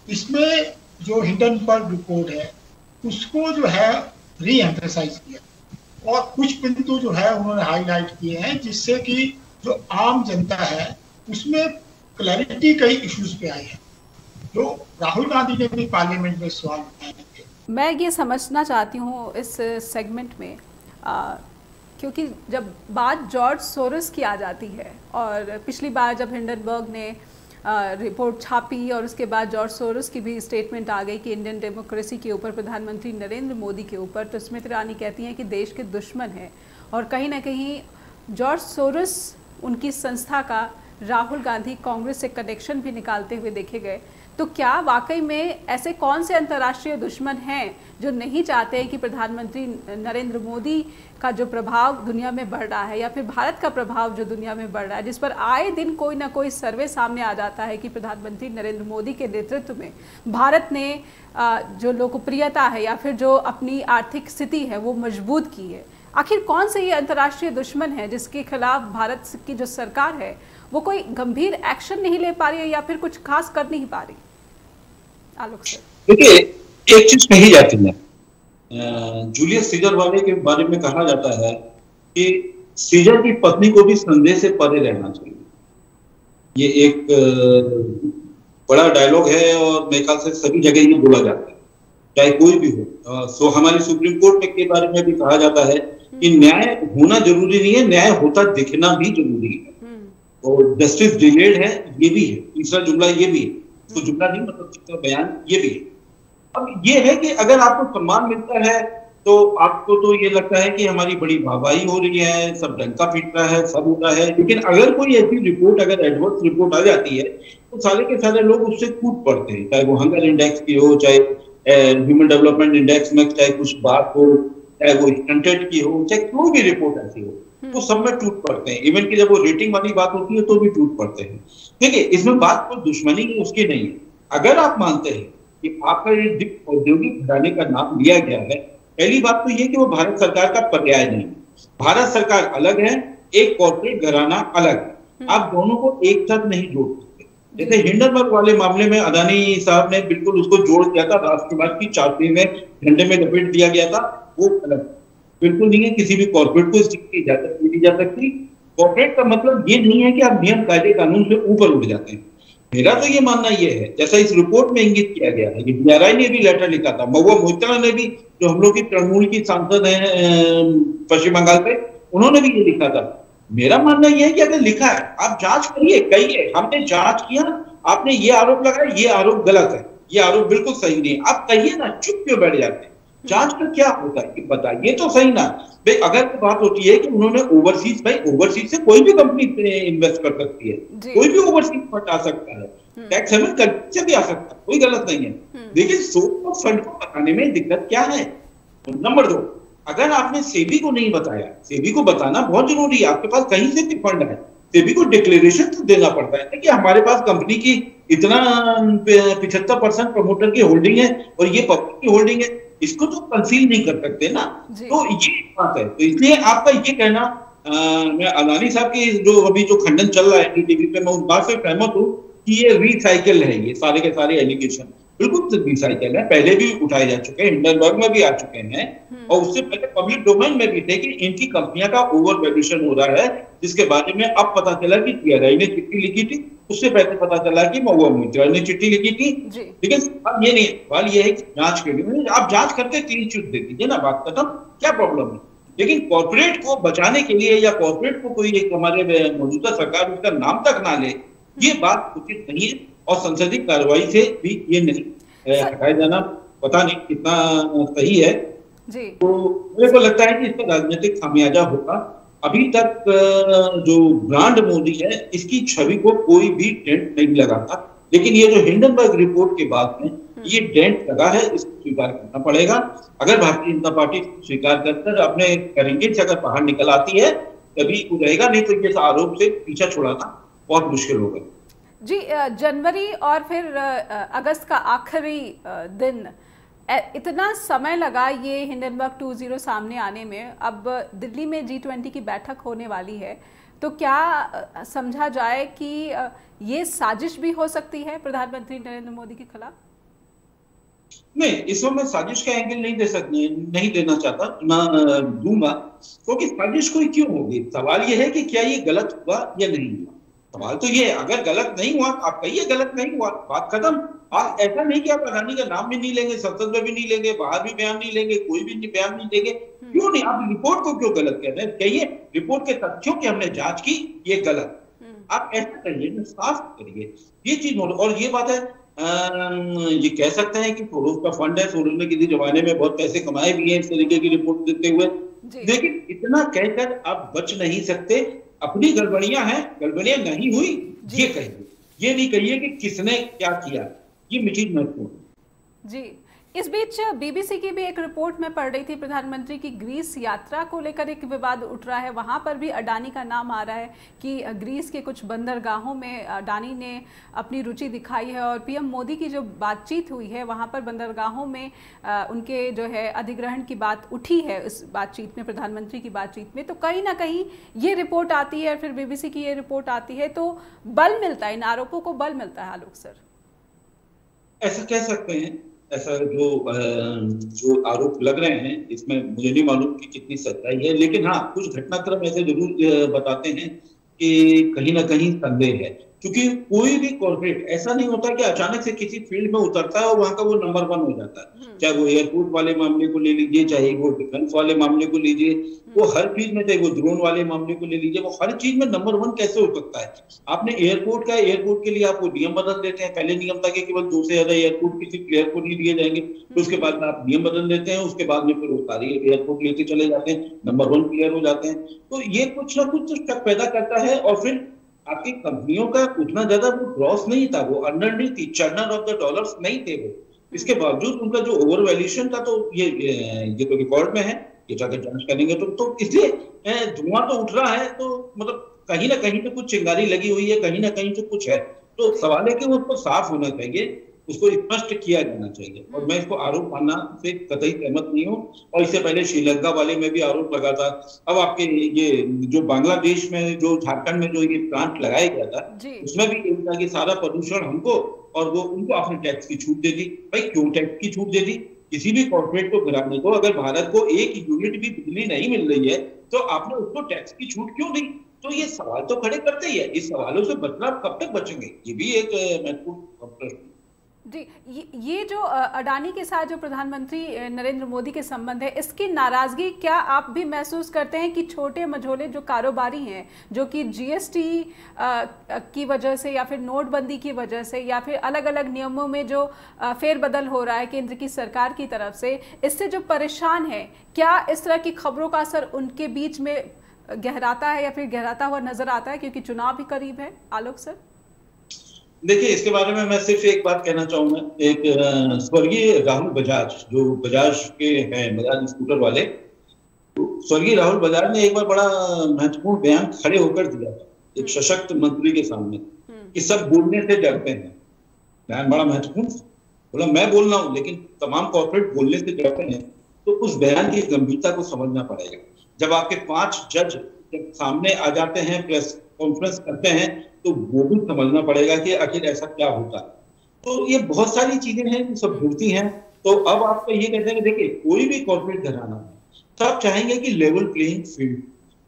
इसमें जो हिंडनबर्ग रिपोर्ट है उसको जो है री एम्फेसाइज किया और कुछ बिंदु जो है उन्होंने हाईलाइट किए हैं जिससे कि जो आम जनता है उसमें क्लैरिटी कई इश्यूज पे आई है, जो राहुल गांधी ने भी पार्लियामेंट में सवाल उठाए थे। मैं ये समझना चाहती हूँ इस सेगमेंट में क्योंकि जब बात जॉर्ज सोरोस की आ जाती है और पिछली बार जब हिंडनबर्ग ने रिपोर्ट छापी और उसके बाद जॉर्ज सोरोस की भी स्टेटमेंट आ गई कि इंडियन डेमोक्रेसी के ऊपर, प्रधानमंत्री नरेंद्र मोदी के ऊपर, तो स्मृति ईरानी कहती हैं कि देश के दुश्मन है और कहीं ना कहीं जॉर्ज सोरोस उनकी संस्था का राहुल गांधी कांग्रेस से कनेक्शन भी निकालते हुए देखे गए। तो क्या वाकई में ऐसे कौन से अंतर्राष्ट्रीय दुश्मन हैं जो नहीं चाहते हैं कि प्रधानमंत्री नरेंद्र मोदी का जो प्रभाव दुनिया में बढ़ रहा है या फिर भारत का प्रभाव जो दुनिया में बढ़ रहा है, जिस पर आए दिन कोई ना कोई सर्वे सामने आ जाता है कि प्रधानमंत्री नरेंद्र मोदी के नेतृत्व में भारत ने जो लोकप्रियता है या फिर जो अपनी आर्थिक स्थिति है वो मजबूत की है। आखिर कौन से ये अंतर्राष्ट्रीय दुश्मन है जिसके खिलाफ भारत की जो सरकार है वो कोई गंभीर एक्शन नहीं ले पा रही है या फिर कुछ खास कर नहीं पा रही? आलोक सर, देखिए, एक चीज कही जाती है, जूलियस सीजर वाले के बारे में कहा जाता है कि सीजर की पत्नी को भी संदेह से परे रहना चाहिए। ये एक बड़ा डायलॉग है और मेरे ख्याल से सभी जगह ये बोला जाता है, चाहे कोई भी हो। सो हमारे सुप्रीम कोर्ट के बारे में भी कहा जाता है कि न्याय होना जरूरी नहीं है, न्याय होता दिखना भी जरूरी है। और जस्टिस डिलेड है, ये भी है, तीसरा जुमला ये भी है, तो जुमला नहीं मतलब तीसरा बयान ये भी है। अब ये है कि अगर आपको सम्मान मिलता है तो आपको तो ये लगता है कि हमारी बड़ी वाहवाही हो रही है, सब डंका पीट रहा है, सब होता है। लेकिन अगर कोई ऐसी रिपोर्ट, अगर एडवर्स रिपोर्ट आ जाती है तो सारे के सारे लोग उससे कूद पड़ते हैं, चाहे वो हंगर इंडेक्स की हो, चाहे ह्यूमन डेवलपमेंट इंडेक्स में चाहे कुछ बात हो, चाहे वो स्टंटेड की हो, चाहे कोई भी रिपोर्ट ऐसी हो, तो सब में टूट पड़ते हैं। इवन की जब वो रेटिंग वाली बात होती है तो भी टूट पड़ते हैं। ठीक है, इसमें बात कोई दुश्मनी उसकी नहीं है। अगर आप मानते हैं कि आपका ये औद्योगिक घराने का नाम लिया गया है, पहली बात तो ये कि वो भारत सरकार का पर्याय नहीं। भारत सरकार अलग है, एक कॉर्पोरेट घराना अलग है। आप दोनों को एक साथ नहीं जोड़ सकते। जैसे हिंडनबर्ग वाले मामले में अदानी साहब ने बिल्कुल उसको जोड़ दिया था, राष्ट्रवाद की चादर में झंडे में लपेट दिया गया था, वो अलग बिल्कुल नहीं है। किसी भी कॉर्पोरेट को इस चीज की इजाजत नहीं दी जा सकती। कॉर्पोरेट का मतलब ये नहीं है कि आप नियम कायदे कानून से ऊपर उठ जाते हैं। मेरा तो ये मानना ये है, जैसा इस रिपोर्ट में इंगित किया गया है, डीआरआई ने भी लेटर लिखा था, महुआ मोइत्रा ने भी, जो हम लोग की तृणमूल की सांसद है पश्चिम बंगाल पे, उन्होंने भी ये लिखा था। मेरा मानना यह है कि अगर लिखा है आप जांच करिए, कहिए हमने जांच किया, आपने ये आरोप लगाया, ये आरोप गलत है, ये आरोप बिल्कुल सही नहीं है, आप कहिए ना, चुप क्यों बैठ जाते हैं? जांच का क्या होता है बताइए तो सही ना। भाई अगर बात होती है कि उन्होंने ओवरसीज, भाई ओवरसीज से कोई भी कंपनी इन्वेस्ट कर सकती है, कोई भी ओवरसीज फंड आ सकता है, टैक्स हेवन कंट्री से भी आ सकता है, कोई गलत नहीं है। लेकिन सोर्स ऑफ फंड को बताने में दिक्कत क्या है? नंबर 2, अगर आपने सेबी को नहीं बताया, सेबी को बताना बहुत जरूरी है, आपके पास कहीं से भी फंड है, सेबी को डिक्लेरेशन तो देना पड़ता है कि हमारे पास कंपनी की इतना 75% प्रमोटर की होल्डिंग है और ये पब्लिक की होल्डिंग है, इसको तो कंसील नहीं कर सकते ना। तो ये बात है, तो इसलिए आपका ये कहना, मैं अदानी साहब की जो अभी जो खंडन चल रहा है टीवी पे, मैं उस बात से सहमत हूँ कि ये रिसाइकिल है, ये सारे के सारे एलिगेशन बिल्कुल रिसाइकिल है, पहले भी उठाए जा चुके हैं, हिंडनबर्ग में भी आ चुके हैं और उससे पहले पब्लिक डोमेन में भी थे कि इनकी कंपनियां का ओवर वैल्यूएशन हो रहा है, जिसके बारे में अब पता चला कि TRI ने चिट्ठी लिखी थी, उससे पहले पता चला कि महुआ मोइत्रा ने चिट्ठी लिखी थी। लेकिन सवाल ये नहीं, सवाल ये है कि जांच के लिए आप जांच करके क्लीन चिट दे दीजिए ना, बात खत्म, क्या प्रॉब्लम है। लेकिन कॉर्पोरेट को बचाने के लिए या कॉर्पोरेट को कोई एक हमारे मौजूदा सरकार उसका नाम तक ना ले, ये बात उचित नहीं है और संसदीय कार्रवाई से भी ये नहीं हटाया जाना पता नहीं कितना सही है जी। तो मेरे को लगता है कि इसका राजनीतिक खामियाजा होगा। अभी तक जो ब्रांड मोदी है, इसकी छवि को कोई भी डेंट नहीं लगाता, लेकिन ये जो हिंडनबर्ग रिपोर्ट के बाद में ये डेंट लगा है, इसको स्वीकार करना पड़ेगा। अगर भारतीय जनता पार्टी स्वीकार कर अपने करेंगे से अगर बाहर निकल आती है तभी वो रहेगा, नहीं तो ये आरोप से पीछा छुड़ाना बहुत मुश्किल होगा जी। जनवरी और फिर अगस्त का आखिरी दिन, इतना समय लगा ये हिंडनबर्ग 2.0 सामने आने में। अब दिल्ली में G20 की बैठक होने वाली है, तो क्या समझा जाए कि ये साजिश भी हो सकती है प्रधानमंत्री नरेंद्र मोदी के खिलाफ? नहीं, इसमें मैं साजिश का एंगल नहीं देना चाहता, ना दूंगा, क्योंकि साजिश कोई क्यों होगी। सवाल ये है कि क्या ये गलत हुआ या नहीं हुआ। सवाल तो ये, अगर गलत नहीं हुआ आप कहिए गलत नहीं हुआ, बात खत्म। आप ऐसा नहीं कि आप अडानी का नाम भी नहीं लेंगे, संसद में भी नहीं लेंगे, बाहर भी बयान नहीं लेंगे, कोई भी बयान नहीं देंगे, क्यों नहीं। आप रिपोर्ट को क्यों गलत कह रहे हैं, कहिए रिपोर्ट के तथ्यों की हमने जांच की, ये गलत, आप ऐसा करिए, साफ करिए, ये चीज। और ये बात है, ये कह सकते हैं कि सोरोस का फंड है, सोरोस ने किसी जमाने में बहुत पैसे कमाए भी हैं इस तरीके की रिपोर्ट देते हुए, लेकिन इतना कहकर आप बच नहीं सकते। अपनी गड़बड़ियां हैं, गड़बड़ियां नहीं हुई ये कहिए, ये नहीं कहिए कि किसने क्या किया, ये मिठी महत्वपूर्ण जी। इस बीच BBC की भी एक रिपोर्ट में पढ़ रही थी, प्रधानमंत्री की ग्रीस यात्रा को लेकर एक विवाद उठ रहा है। वहां पर भी अडानी का नाम आ रहा है कि ग्रीस के कुछ बंदरगाहों में अडानी ने अपनी रुचि दिखाई है और PM मोदी की जो बातचीत हुई है वहां पर बंदरगाहों में उनके जो है अधिग्रहण की बात उठी है इस बातचीत में, प्रधानमंत्री की बातचीत में। तो कहीं ना कहीं ये रिपोर्ट आती है, फिर BBC की ये रिपोर्ट आती है, तो बल मिलता है, इन आरोपों को बल मिलता है। आलोक सर, ऐसा कह सकते हैं। ऐसा जो आरोप लग रहे हैं, इसमें मुझे नहीं मालूम कि कितनी सच्चाई है, लेकिन हाँ कुछ घटनाक्रम ऐसे जरूर बताते हैं कि कहीं ना कहीं संदेह है, क्योंकि कोई भी कॉर्पोरेट ऐसा नहीं होता कि अचानक से किसी फील्ड में उतरता है और वहां का वो नंबर 1 हो जाता है। चाहे वो एयरपोर्ट वाले मामले को ले लीजिए, चाहे वो डिफेंस वाले मामले को लीजिए, वो हर चीज में, चाहे वो ड्रोन वाले मामले को ले लीजिए, वो हर चीज में नंबर 1 कैसे हो सकता है। आपने एयरपोर्ट के लिए आप वो नियम बदल देते हैं। पहले नियम था कि केवल 2 से ज्यादा एयरपोर्ट किसी प्लेयर को नहीं दिए जाएंगे, तो उसके बाद में आप नियम बदल देते हैं, उसके बाद में फिर वो सारी एयरपोर्ट लेके चले जाते हैं, नंबर 1 प्लेयर हो जाते हैं। तो ये कुछ ना कुछ तो शक पैदा करता है। और फिर आपकी कंपनियों का उतना ज्यादा वो ग्रॉस नहीं था, वो अंडर नहीं थी, चर्नर ऑफ द डॉलर्स नहीं थे वो। इसके बावजूद उनका जो ओवर वैल्यूएशन था, तो ये तो रिकॉर्ड में है, ये जाकर जांच करेंगे तो इसलिए धुआं तो उठ रहा है, तो मतलब कहीं ना कहीं तो कुछ चिंगारी लगी हुई है, कहीं ना कहीं तो कुछ है। तो सवाल है कि उसको साफ होना चाहिए, उसको स्पष्ट किया जाना चाहिए। और मैं इसको आरोप मानना से कतई सहमत नहीं हूँ। और इससे पहले श्रीलंका वाले में भी आरोप लगा था। अब आपके ये जो बांग्लादेश में, जो झारखंड में जो ये प्लांट लगाया गया था, उसमें भी यही था कि सारा प्रदूषण हमको, और वो उनको आपने टैक्स की छूट दे दी। भाई क्यों टैक्स की छूट दे दी? किसी भी कॉर्पोरेट को गिराने को, अगर भारत को 1 यूनिट भी बिजली नहीं मिल रही है तो आपने उसको टैक्स की छूट क्यों दी? तो ये सवाल तो खड़े करते ही है। इस सवालों से बचना कब तक बचेंगे, ये भी एक महत्वपूर्ण प्रश्न जी। ये जो अडानी के साथ जो प्रधानमंत्री नरेंद्र मोदी के संबंध है, इसकी नाराजगी क्या आप भी महसूस करते हैं कि छोटे मझोले जो कारोबारी हैं, जो कि GST की वजह से या फिर नोटबंदी की वजह से या फिर अलग अलग नियमों में जो फेरबदल हो रहा है केंद्र की सरकार की तरफ से, इससे जो परेशान है, क्या इस तरह की खबरों का असर उनके बीच में गहराता है या फिर गहराता हुआ नजर आता है, क्योंकि चुनाव भी करीब है? आलोक सर, देखिए, इसके बारे में मैं सिर्फ एक बात कहना चाहूंगा। एक स्वर्गीय राहुल बजाज, जो बजाज के हैं, बजाज स्कूटर वाले, स्वर्गीय राहुल बजाज ने एक बार बड़ा महत्वपूर्ण बयान खड़े होकर दिया था एक सशक्त मंत्री के सामने कि सब बोलने से डरते हैं। बयान बड़ा महत्वपूर्ण, बोला मैं बोल रहा हूं लेकिन तमाम कॉर्पोरेट बोलने से डरते हैं। तो उस बयान की गंभीरता को समझना पड़ेगा। जब आपके 5 जज जब सामने आ जाते हैं, प्रेस कॉन्फ्रेंस करते हैं, तो वो भी समझना पड़ेगा कि आखिर ऐसा क्या होता है। तो ये बहुत सारी चीजें हैं जो सब जुड़ती हैं। तो अब आप ये कहते हैं कि देखिए कोई भी कॉर्पोरेट घराना है, सब चाहेंगे कि लेवल प्लेइंग फील्ड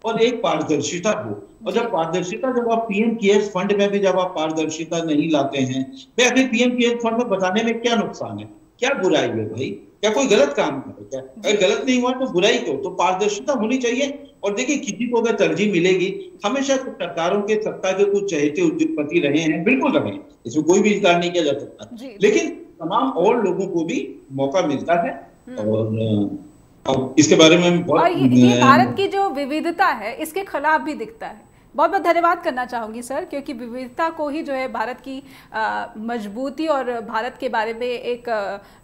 और एक पारदर्शिता हो। और जब पारदर्शिता, जब आप पीएम केयर्स फंड में भी जब आप पारदर्शिता नहीं लाते हैं, फिर आखिर पीएम केयर्स फंड में बताने में क्या नुकसान है, क्या बुराई है भाई? क्या कोई गलत काम है क्या? अगर गलत नहीं हुआ तो बुराई क्यों? तो पारदर्शिता होनी चाहिए। और देखिए किसी को अगर तरजीह मिलेगी, हमेशा सरकारों के सत्ता के कुछ चहेते उद्योगपति रहे हैं, बिल्कुल रहे, इसमें कोई भी इनकार नहीं किया जा सकता, लेकिन तमाम और लोगों को भी मौका मिलता है। और अब इसके बारे में और ये भारत की जो विविधता है इसके खिलाफ भी दिखता है। बहुत बहुत धन्यवाद करना चाहूँगी सर, क्योंकि विविधता को ही जो है भारत की मजबूती और भारत के बारे में एक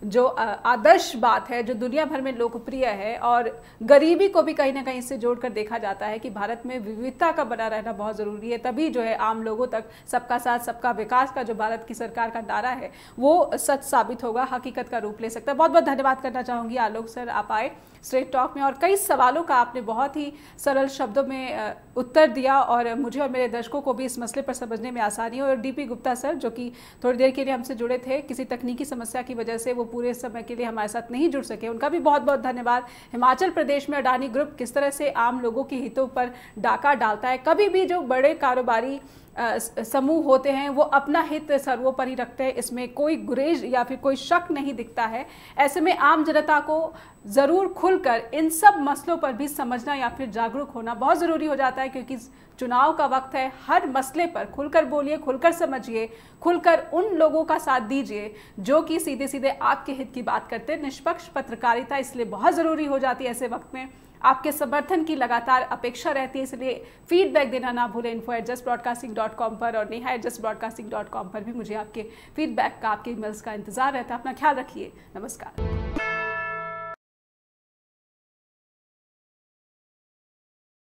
जो आदर्श बात है जो दुनिया भर में लोकप्रिय है, और गरीबी को भी कहीं ना कहीं इससे जोड़कर देखा जाता है कि भारत में विविधता का बना रहना बहुत ज़रूरी है। तभी जो है आम लोगों तक सबका साथ सबका विकास का जो भारत की सरकार का नारा है वो सच साबित होगा, हकीकत का रूप ले सकता है। बहुत बहुत धन्यवाद करना चाहूँगी आलोक सर, आप आए स्ट्रेट टॉक में और कई सवालों का आपने बहुत ही सरल शब्दों में उत्तर दिया, और मुझे और मेरे दर्शकों को भी इस मसले पर समझने में आसानी हो। और डीपी गुप्ता सर जो कि थोड़ी देर के लिए हमसे जुड़े थे, किसी तकनीकी समस्या की वजह से वो पूरे समय के लिए हमारे साथ नहीं जुड़ सके, उनका भी बहुत बहुत धन्यवाद। हिमाचल प्रदेश में अडानी ग्रुप किस तरह से आम लोगों के हितों पर डाका डालता है, कभी भी जो बड़े कारोबारी समूह होते हैं वो अपना हित सर्वोपरि रखते हैं, इसमें कोई गुरेज या फिर कोई शक नहीं दिखता है। ऐसे में आम जनता को ज़रूर खुलकर इन सब मसलों पर भी समझना या फिर जागरूक होना बहुत ज़रूरी हो जाता है, क्योंकि चुनाव का वक्त है। हर मसले पर खुलकर बोलिए, खुलकर समझिए, खुलकर उन लोगों का साथ दीजिए जो कि सीधे सीधे आपके हित की बात करते हैं। निष्पक्ष पत्रकारिता इसलिए बहुत ज़रूरी हो जाती है ऐसे वक्त में। आपके समर्थन की लगातार अपेक्षा रहती है, इसलिए फीडबैक देना ना भूलें info@justbroadcasting.com पर, और neha@justbroadcasting.com पर भी मुझे आपके फीडबैक का, आपके ईमेल्स का इंतजार रहता है। अपना ख्याल रखिए, नमस्कार।